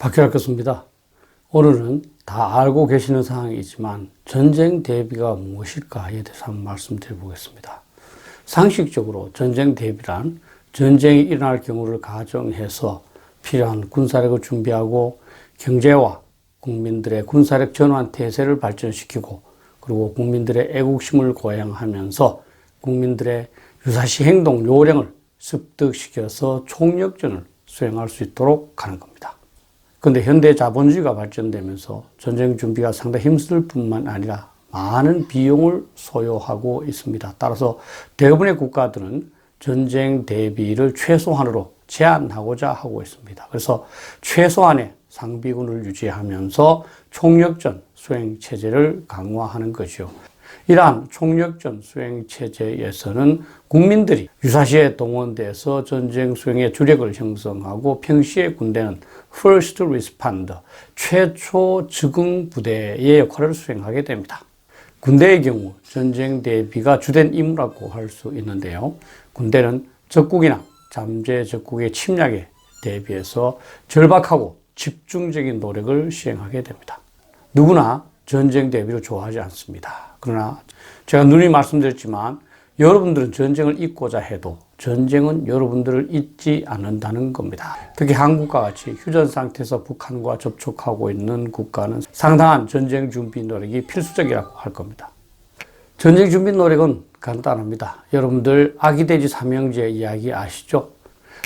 박효학교수입니다. 오늘은 다 알고 계시는 사항이지만 전쟁 대비가 무엇일까에 대해서 한번 말씀드려 보겠습니다. 상식적으로 전쟁 대비란 전쟁이 일어날 경우를 가정해서 필요한 군사력을 준비하고 경제와 국민들의 군사력 전환 태세를 발전시키고 그리고 국민들의 애국심을 고양하면서 국민들의 유사시 행동 요령을 습득시켜서 총력전을 수행할 수 있도록 하는 겁니다. 그런데 현대 자본주의가 발전되면서 전쟁 준비가 상당히 힘들 뿐만 아니라 많은 비용을 소요하고 있습니다. 따라서 대부분의 국가들은 전쟁 대비를 최소한으로 제한하고자 하고 있습니다. 그래서 최소한의 상비군을 유지하면서 총력전 수행 체제를 강화하는 것이요. 이러한 총력전 수행 체제에서는 국민들이 유사시에 동원돼서 전쟁 수행의 주력을 형성하고 평시에 군대는 First Responder, 최초 즉응 부대의 역할을 수행하게 됩니다. 군대의 경우 전쟁 대비가 주된 임무라고 할 수 있는데요. 군대는 적국이나 잠재 적국의 침략에 대비해서 절박하고 집중적인 노력을 시행하게 됩니다. 누구나 전쟁 대비를 좋아하지 않습니다. 그러나 제가 누누이 말씀드렸지만 여러분들은 전쟁을 잊고자 해도 전쟁은 여러분들을 잊지 않는다는 겁니다. 특히 한국과 같이 휴전 상태에서 북한과 접촉하고 있는 국가는 상당한 전쟁 준비 노력이 필수적이라고 할 겁니다. 전쟁 준비 노력은 간단합니다. 여러분들 아기돼지 삼형제 이야기 아시죠?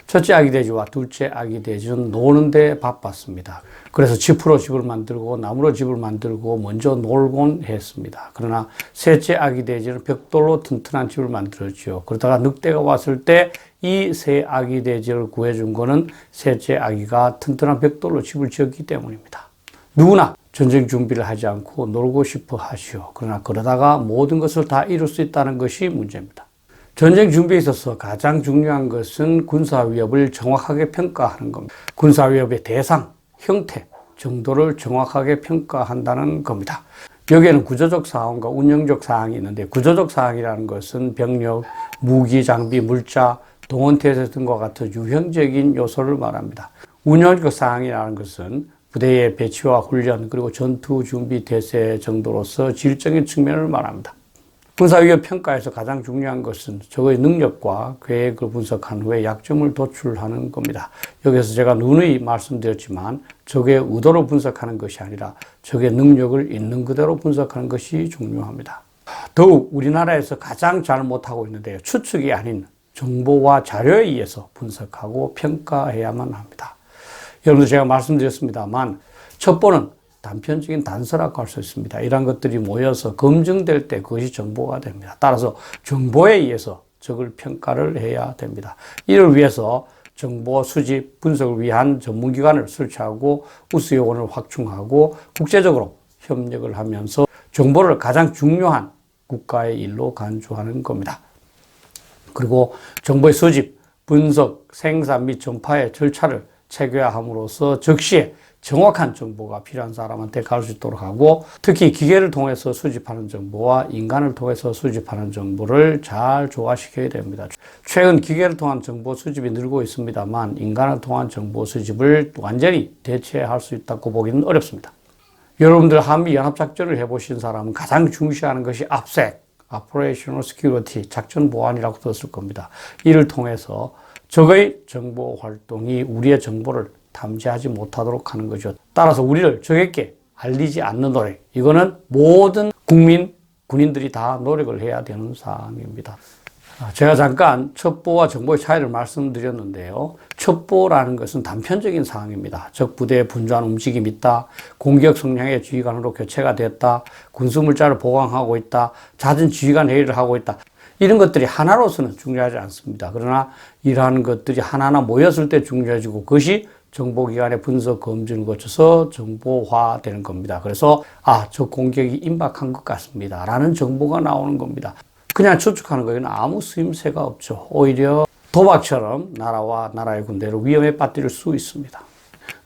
첫째 아기돼지와 둘째 아기돼지는 노는데 바빴습니다. 그래서 짚으로 집을 만들고 나무로 집을 만들고 먼저 놀곤 했습니다. 그러나 셋째 아기돼지는 벽돌로 튼튼한 집을 만들었죠. 그러다가 늑대가 왔을 때 이 세 아기돼지를 구해준 거는 셋째 아기가 튼튼한 벽돌로 집을 지었기 때문입니다. 누구나 전쟁 준비를 하지 않고 놀고 싶어 하시오. 그러나 그러다가 모든 것을 다 이룰 수 있다는 것이 문제입니다. 전쟁 준비에 있어서 가장 중요한 것은 군사위협을 정확하게 평가하는 겁니다. 군사위협의 대상, 형태, 정도를 정확하게 평가한다는 겁니다. 여기에는 구조적 사항과 운영적 사항이 있는데 구조적 사항이라는 것은 병력, 무기, 장비, 물자, 동원태세 등과 같은 유형적인 요소를 말합니다. 운영적 사항이라는 것은 부대의 배치와 훈련 그리고 전투 준비 태세 정도로서 질적인 측면을 말합니다. 군사위협 평가에서 가장 중요한 것은 적의 능력과 계획을 분석한 후에 약점을 도출하는 겁니다. 여기서 제가 누누이 말씀드렸지만 적의 의도를 분석하는 것이 아니라 적의 능력을 있는 그대로 분석하는 것이 중요합니다. 더욱 우리나라에서 가장 잘 못하고 있는데요. 추측이 아닌 정보와 자료에 의해서 분석하고 평가해야만 합니다. 여러분들 제가 말씀드렸습니다만 첩보는 단편적인 단서라고 할 수 있습니다. 이러한 것들이 모여서 검증될 때 그것이 정보가 됩니다. 따라서 정보에 의해서 적을 평가를 해야 됩니다. 이를 위해서 정보 수집, 분석을 위한 전문기관을 설치하고 우수요원을 확충하고 국제적으로 협력을 하면서 정보를 가장 중요한 국가의 일로 간주하는 겁니다. 그리고 정보의 수집, 분석, 생산 및 전파의 절차를 체계화함으로써 적시에 정확한 정보가 필요한 사람한테 갈 수 있도록 하고 특히 기계를 통해서 수집하는 정보와 인간을 통해서 수집하는 정보를 잘 조화시켜야 됩니다. 최근 기계를 통한 정보 수집이 늘고 있습니다만 인간을 통한 정보 수집을 완전히 대체할 수 있다고 보기는 어렵습니다. 여러분들 한미 연합작전을 해보신 사람은 가장 중시하는 것이 압색, Operational Security, 작전 보안이라고 들었을 겁니다. 이를 통해서 적의 정보 활동이 우리의 정보를 탐지하지 못하도록 하는 거죠. 따라서 우리를 적에게 알리지 않는 노력, 이거는 모든 군인들이 다 노력을 해야 되는 사항입니다. 제가 잠깐 첩보와 정보의 차이를 말씀드렸는데요. 첩보라는 것은 단편적인 사항입니다. 적 부대의 분주한 움직임이 있다, 공격 성향의 지휘관으로 교체가 됐다, 군수물자를 보강하고 있다, 잦은 지휘관 회의를 하고 있다. 이런 것들이 하나로서는 중요하지 않습니다. 그러나 이러한 것들이 하나하나 모였을 때 중요해지고 그것이 정보기관의 분석 검증을 거쳐서 정보화되는 겁니다. 그래서 저 공격이 임박한 것 같습니다 라는 정보가 나오는 겁니다. 그냥 추측하는 거에는 아무 쓰임새가 없죠. 오히려 도박처럼 나라와 나라의 군대를 위험에 빠뜨릴 수 있습니다.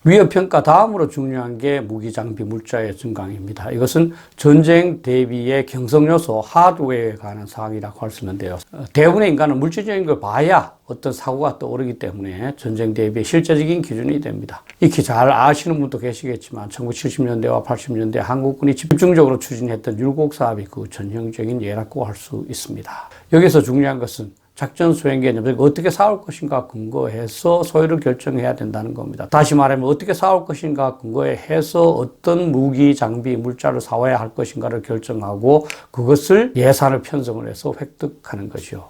위협평가 다음으로 중요한 게 무기장비 물자의 증강입니다. 이것은 전쟁 대비의 경성요소 하드웨어에 관한 사항이라고 할 수 있는데요. 대부분의 인간은 물질적인 걸 봐야 어떤 사고가 떠오르기 때문에 전쟁 대비의 실제적인 기준이 됩니다. 익히 잘 아시는 분도 계시겠지만 1970년대와 80년대 한국군이 집중적으로 추진했던 율곡 사업이 그 전형적인 예라고 할 수 있습니다. 여기서 중요한 것은 작전 수행 개념, 즉 어떻게 싸울 것인가 근거해서 소요를 결정해야 된다는 겁니다. 다시 말하면 어떻게 싸울 것인가 근거에 해서 어떤 무기, 장비, 물자를 사와야 할 것인가를 결정하고 그것을 예산을 편성을 해서 획득하는 것이요.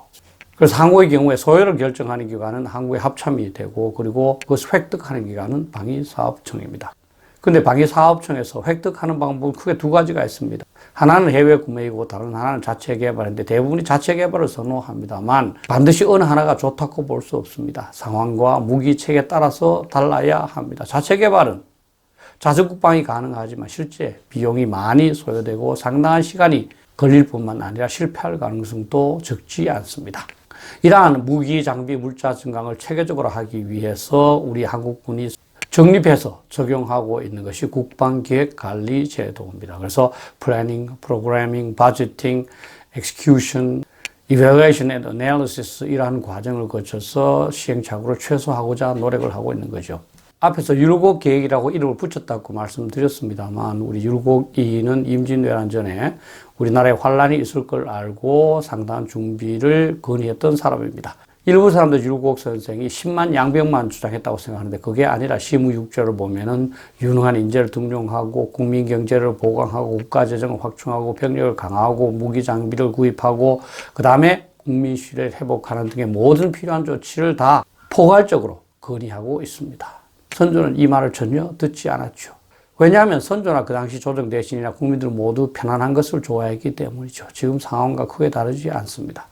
그래서 항구의 경우에 소요를 결정하는 기관은 항구의 합참이 되고 그리고 그것을 획득하는 기관은 방위사업청입니다. 근데 방위사업청에서 획득하는 방법은 크게 두 가지가 있습니다. 하나는 해외 구매이고 다른 하나는 자체 개발인데 대부분이 자체 개발을 선호합니다만 반드시 어느 하나가 좋다고 볼 수 없습니다. 상황과 무기체계에 따라서 달라야 합니다. 자체 개발은 자주국방이 가능하지만 실제 비용이 많이 소요되고 상당한 시간이 걸릴 뿐만 아니라 실패할 가능성도 적지 않습니다. 이러한 무기, 장비, 물자 증강을 체계적으로 하기 위해서 우리 한국군이 정립해서 적용하고 있는 것이 국방기획관리제도입니다. 그래서 플래닝, 프로그래밍, 버제팅, execution, evaluation and analysis 이러한 과정을 거쳐서 시행착오를 최소화하고자 노력을 하고 있는 거죠. 앞에서 율곡 계획이라고 이름을 붙였다고 말씀드렸습니다만 우리 율곡이는 임진왜란 전에 우리나라에 환란이 있을 걸 알고 상당한 준비를 건의했던 사람입니다. 일부 사람들 율곡 선생이 10만 양병만 주장했다고 생각하는데 그게 아니라 시무육조를 보면은 유능한 인재를 등용하고 국민 경제를 보강하고 국가 재정을 확충하고 병력을 강화하고 무기 장비를 구입하고 그 다음에 국민 신뢰를 회복하는 등의 모든 필요한 조치를 다 포괄적으로 건의하고 있습니다. 선조는 이 말을 전혀 듣지 않았죠. 왜냐하면 선조나 그 당시 조정 대신이나 국민들 모두 편안한 것을 좋아했기 때문이죠. 지금 상황과 크게 다르지 않습니다.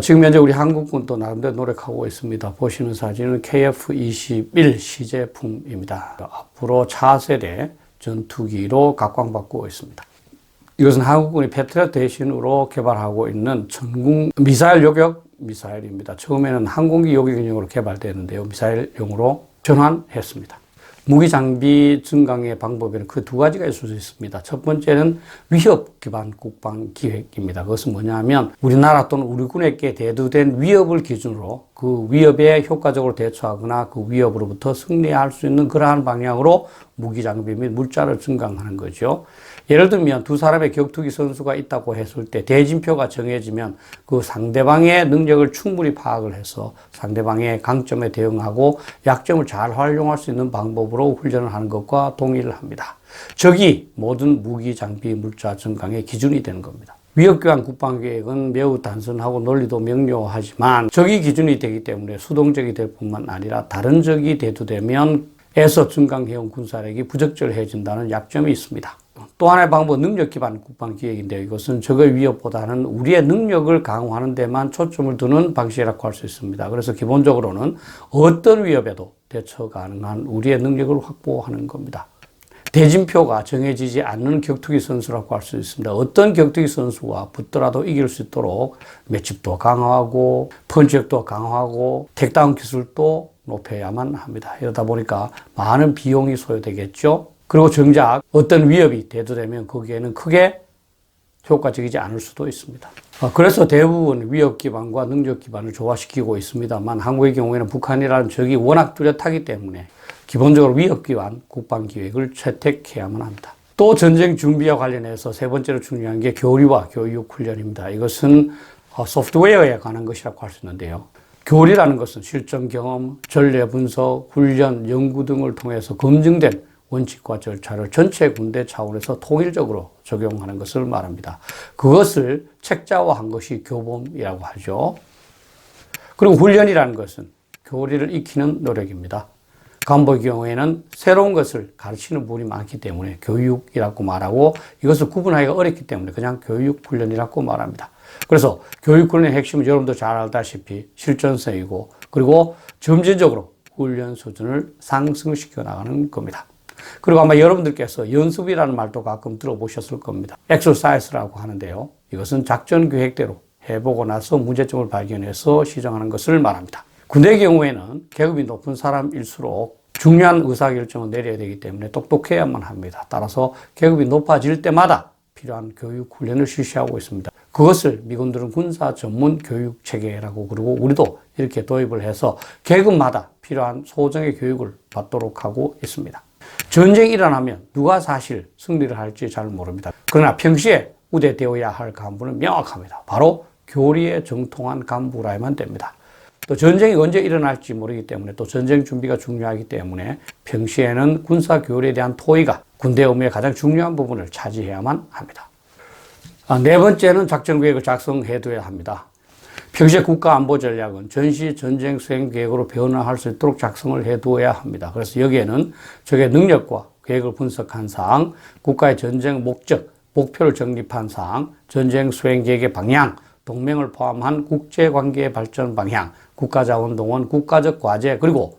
지금 현재 우리 한국군도 나름대로 노력하고 있습니다. 보시는 사진은 KF-21 시제품입니다. 앞으로 차세대 전투기로 각광받고 있습니다. 이것은 한국군이 패트리엇 대신으로 개발하고 있는 전국 미사일 요격 미사일입니다. 처음에는 항공기 요격용으로 개발되는데요. 미사일용으로 전환했습니다. 무기 장비 증강의 방법에는 그 두 가지가 있을 수 있습니다. 첫 번째는 위협 기반 국방 기획입니다. 그것은 뭐냐면 우리나라 또는 우리 군에게 대두된 위협을 기준으로 그 위협에 효과적으로 대처하거나 그 위협으로부터 승리할 수 있는 그러한 방향으로 무기 장비 및 물자를 증강하는 거죠. 예를 들면 두 사람의 격투기 선수가 있다고 했을 때 대진표가 정해지면 그 상대방의 능력을 충분히 파악을 해서 상대방의 강점에 대응하고 약점을 잘 활용할 수 있는 방법으로 훈련을 하는 것과 동의를 합니다. 적이 모든 무기, 장비, 물자 증강의 기준이 되는 겁니다. 위협기관 국방계획은 매우 단순하고 논리도 명료하지만 적이 기준이 되기 때문에 수동적이 될 뿐만 아니라 다른 적이 대두되면 에서 증강해온 군사력이 부적절해진다는 약점이 있습니다. 또 하나의 방법은 능력 기반 국방기획인데요. 이것은 적의 위협보다는 우리의 능력을 강화하는 데만 초점을 두는 방식이라고 할 수 있습니다. 그래서 기본적으로는 어떤 위협에도 대처 가능한 우리의 능력을 확보하는 겁니다. 대진표가 정해지지 않는 격투기 선수라고 할 수 있습니다. 어떤 격투기 선수와 붙더라도 이길 수 있도록 맷집도 강화하고 펀치력도 강화하고 택다운 기술도 높여야만 합니다. 이러다 보니까 많은 비용이 소요되겠죠. 그리고 정작 어떤 위협이 대두되면 거기에는 크게 효과적이지 않을 수도 있습니다. 그래서 대부분 위협 기반과 능력 기반을 조화시키고 있습니다만 한국의 경우에는 북한이라는 적이 워낙 뚜렷하기 때문에 기본적으로 위협 기반 국방 기획을 채택해야만 합니다. 또 전쟁 준비와 관련해서 세 번째로 중요한 게 교리와 교육 훈련입니다. 이것은 소프트웨어에 관한 것이라고 할 수 있는데요. 교리라는 것은 실전 경험, 전례 분석, 훈련, 연구 등을 통해서 검증된 원칙과 절차를 전체 군대 차원에서 통일적으로 적용하는 것을 말합니다. 그것을 책자화한 것이 교범이라고 하죠. 그리고 훈련이라는 것은 교리를 익히는 노력입니다. 간부의 경우에는 새로운 것을 가르치는 부분이 많기 때문에 교육이라고 말하고 이것을 구분하기가 어렵기 때문에 그냥 교육훈련이라고 말합니다. 그래서 교육훈련의 핵심은 여러분도 잘 알다시피 실전성이고 그리고 점진적으로 훈련 수준을 상승시켜 나가는 겁니다. 그리고 아마 여러분들께서 연습이라는 말도 가끔 들어보셨을 겁니다. exercise라고 하는데요. 이것은 작전 계획대로 해보고 나서 문제점을 발견해서 시정하는 것을 말합니다. 군대의 경우에는 계급이 높은 사람일수록 중요한 의사결정을 내려야 되기 때문에 똑똑해야만 합니다. 따라서 계급이 높아질 때마다 필요한 교육 훈련을 실시하고 있습니다. 그것을 미군들은 군사 전문 교육 체계라고 그러고 우리도 이렇게 도입을 해서 계급마다 필요한 소정의 교육을 받도록 하고 있습니다. 전쟁이 일어나면 누가 사실 승리를 할지 잘 모릅니다. 그러나 평시에 우대되어야 할 간부는 명확합니다. 바로 교리에 정통한 간부라야만 됩니다. 또 전쟁이 언제 일어날지 모르기 때문에 또 전쟁 준비가 중요하기 때문에 평시에는 군사 교리에 대한 토의가 군대 업무의 가장 중요한 부분을 차지해야만 합니다. 네 번째는 작전 계획을 작성해둬야 합니다. 평시에 국가안보전략은 전시 전쟁 수행 계획으로 변화할 수 있도록 작성을 해두어야 합니다. 그래서 여기에는 적의 능력과 계획을 분석한 사항, 국가의 전쟁 목적, 목표를 정립한 사항, 전쟁 수행 계획의 방향, 동맹을 포함한 국제관계의 발전 방향, 국가자원동원, 국가적 과제, 그리고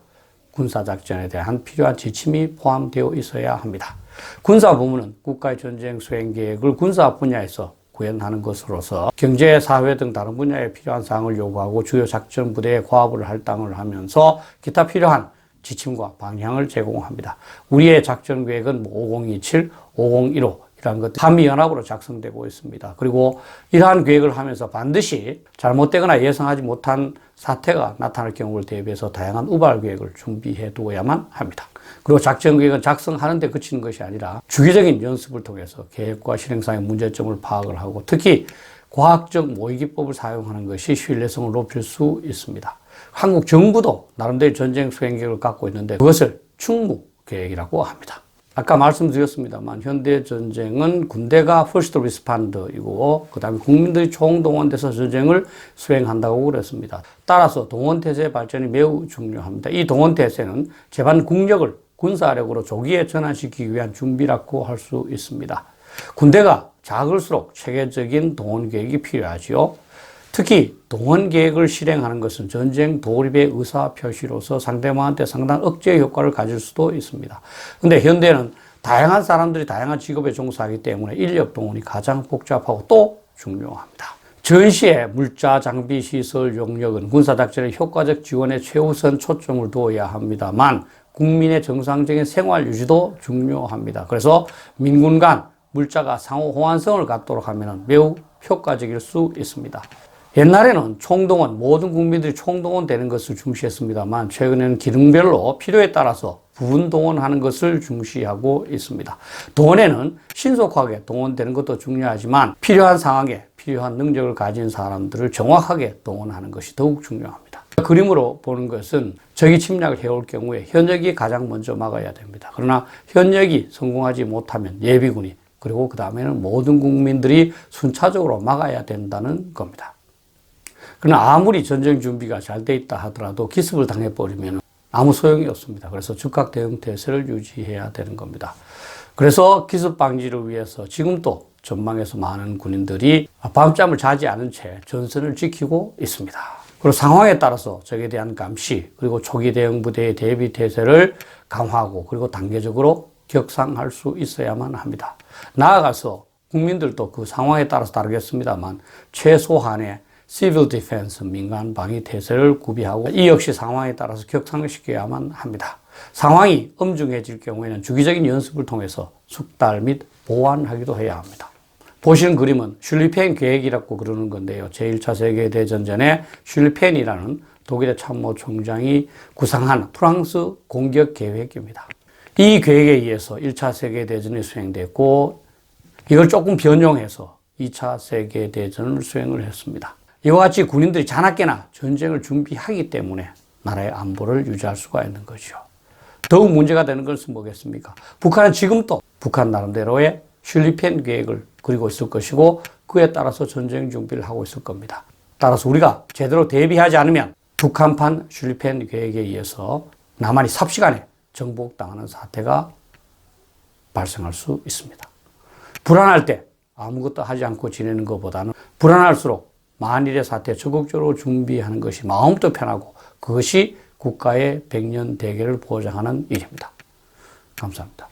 군사작전에 대한 필요한 지침이 포함되어 있어야 합니다. 군사부문은 국가의 전쟁 수행 계획을 군사 분야에서 구현하는 것으로서 경제, 사회 등 다른 분야에 필요한 사항을 요구하고 주요 작전 부대에 과업을 할당을 하면서 기타 필요한 지침과 방향을 제공합니다. 우리의 작전 계획은 5027, 5015 이러한 것들이 한미연합으로 작성되고 있습니다. 그리고 이러한 계획을 하면서 반드시 잘못되거나 예상하지 못한 사태가 나타날 경우를 대비해서 다양한 우발 계획을 준비해 두어야만 합니다. 그리고 작전 계획은 작성하는 데 그치는 것이 아니라 주기적인 연습을 통해서 계획과 실행상의 문제점을 파악을 하고 특히 과학적 모의기법을 사용하는 것이 신뢰성을 높일 수 있습니다. 한국 정부도 나름대로 전쟁 수행 계획을 갖고 있는데 그것을 충무 계획이라고 합니다. 아까 말씀드렸습니다만 현대 전쟁은 군대가 first responder이고 그 다음에 국민들이 총동원돼서 전쟁을 수행한다고 그랬습니다. 따라서 동원태세의 발전이 매우 중요합니다. 이 동원태세는 재반 국력을 군사력으로 조기에 전환시키기 위한 준비라고 할 수 있습니다. 군대가 작을수록 체계적인 동원 계획이 필요하지요. 특히 동원 계획을 실행하는 것은 전쟁 돌입의 의사 표시로서 상대방한테 상당한 억제 효과를 가질 수도 있습니다. 근데 현대는 다양한 사람들이 다양한 직업에 종사하기 때문에 인력 동원이 가장 복잡하고 또 중요합니다. 전시의 물자, 장비, 시설, 용력은 군사작전의 효과적 지원에 최우선 초점을 두어야 합니다만 국민의 정상적인 생활 유지도 중요합니다. 그래서 민군 간 물자가 상호 호환성을 갖도록 하면 매우 효과적일 수 있습니다. 옛날에는 총동원, 모든 국민들이 총동원되는 것을 중시했습니다만 최근에는 기능별로 필요에 따라서 부분 동원하는 것을 중시하고 있습니다. 동원에는 신속하게 동원되는 것도 중요하지만 필요한 상황에 필요한 능력을 가진 사람들을 정확하게 동원하는 것이 더욱 중요합니다. 그림으로 보는 것은 적이 침략을 해올 경우에 현역이 가장 먼저 막아야 됩니다. 그러나 현역이 성공하지 못하면 예비군이 그리고 그 다음에는 모든 국민들이 순차적으로 막아야 된다는 겁니다. 그러나 아무리 전쟁 준비가 잘 돼 있다 하더라도 기습을 당해버리면 아무 소용이 없습니다. 그래서 즉각 대응 태세를 유지해야 되는 겁니다. 그래서 기습 방지를 위해서 지금도 전방에서 많은 군인들이 밤잠을 자지 않은 채 전선을 지키고 있습니다. 그리고 상황에 따라서 적에 대한 감시 그리고 초기 대응 부대의 대비 태세를 강화하고 그리고 단계적으로 격상할 수 있어야만 합니다. 나아가서 국민들도 그 상황에 따라서 다르겠습니다만 최소한의 Civil Defense, 민간 방위 태세를 구비하고 이 역시 상황에 따라서 격상시켜야만 합니다. 상황이 엄중해질 경우에는 주기적인 연습을 통해서 숙달 및 보완하기도 해야 합니다. 보시는 그림은 슐리펜 계획이라고 그러는 건데요. 제1차 세계대전 전에 슐리펜이라는 독일의 참모총장이 구상한 프랑스 공격 계획입니다. 이 계획에 의해서 1차 세계대전이 수행됐고 이걸 조금 변형해서 2차 세계대전을 수행을 했습니다. 이와 같이 군인들이 자나깨나 전쟁을 준비하기 때문에 나라의 안보를 유지할 수가 있는 거죠. 더욱 문제가 되는 것은 뭐겠습니까? 북한은 지금도 북한 나름대로의 슐리펜 계획을 그리고 있을 것이고 그에 따라서 전쟁 준비를 하고 있을 겁니다. 따라서 우리가 제대로 대비하지 않으면 북한판 슐리펜 계획에 의해서 남한이 삽시간에 정복당하는 사태가 발생할 수 있습니다. 불안할 때 아무것도 하지 않고 지내는 것보다는 불안할수록 만일의 사태에 적극적으로 준비하는 것이 마음도 편하고 그것이 국가의 백년 대계를 보장하는 일입니다. 감사합니다.